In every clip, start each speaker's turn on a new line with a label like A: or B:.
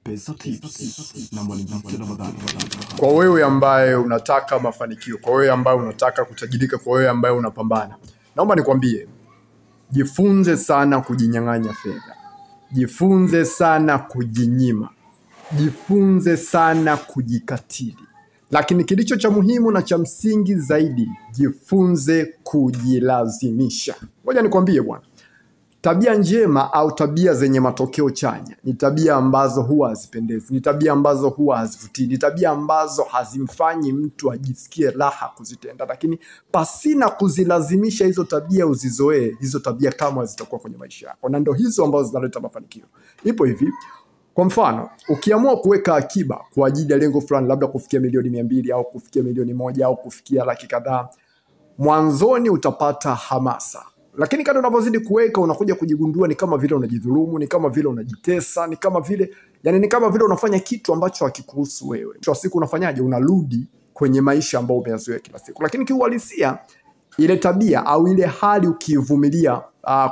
A: Pesa Tips na Mwalimu Ramadhani.
B: Kwa wewe ambaye unataka mafanikio, kwa wewe ambaye unataka kutajirika, kwa wewe ambaye unapambana, naomba nikwambie, jifunze sana kujinyang'anya fedha. Jifunze sana kujinyima. Jifunze sana kujikatili. Lakini kilicho cha muhimu na cha msingi zaidi, jifunze kujilazimisha. Ngoja nikwambie bwana, tabia njema au tabia zenye matokeo chanya ni tabia ambazo huwa hazipendezi, ni tabia ambazo huwa hazivutii, ni tabia ambazo hazimfanyi mtu ajisikie raha kuzitenda. Lakini pasina kuzilazimisha hizo tabia uzizoee, hizo tabia kama zitakuwa kwenye maisha yako, na ndio hizo ambazo zinaleta mafanikio. Ipo hivi, kwa mfano, ukiamua kuweka akiba kwa ajili ya lengo fulani, labda kufikia milioni 200 au kufikia milioni 1 au kufikia laki kadhaa, mwanzoni utapata hamasa. Lakini kadri unavyozidi kuweka, unakuja kujigundua ni kama vile unajidhulumu, ni kama vile unajitesa, ni kama vile unafanya kitu ambacho hakikuhusu wewe. Mwisho wa siku unafanyaje? Unarudi kwenye maisha ambayo umeyazoea kila siku. Lakini kiuhalisia, ile tabia au ile hali ukivumilia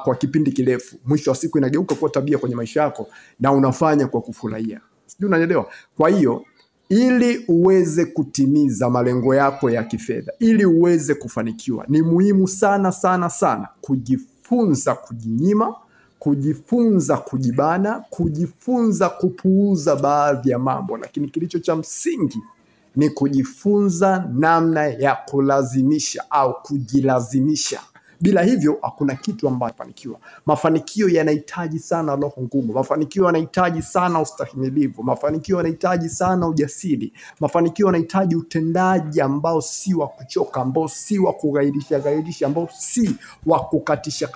B: kwa kipindi kirefu, mwisho wa siku inageuka kuwa tabia kwenye maisha yako na unafanya kwa kufurahia. Sijui unanielewa? Kwa hiyo, ili uweze kutimiza malengo yako ya kifedha, ili uweze kufanikiwa, ni muhimu sana sana sana kujifunza kujinyima, kujifunza kujibana, kujifunza kupuuza baadhi ya mambo. Lakini kilicho cha msingi ni kujifunza namna ya kulazimisha au kujilazimisha. Bila hivyo hakuna kitu ambacho fanikiwa. Mafanikio yanahitaji sana roho ngumu. Mafanikio yanahitaji sana ustahimilivu. Mafanikio yanahitaji sana ujasiri. Mafanikio yanahitaji utendaji ambao si wa kuchoka, ambao si wa kugairisha, ambao si wa kukatisha.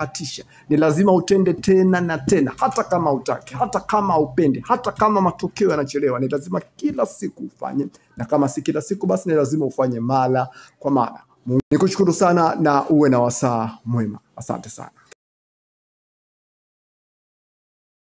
B: Ni lazima utende tena na tena, hata kama utaki, hata kama upendi, hata kama matokeo yanachelewa. Ni lazima kila siku ufanye, na kama si kila siku, basi ni lazima ufanye mara kwa mara. Nikushukuru sana na uwe na wasaa mwema. Asante sana.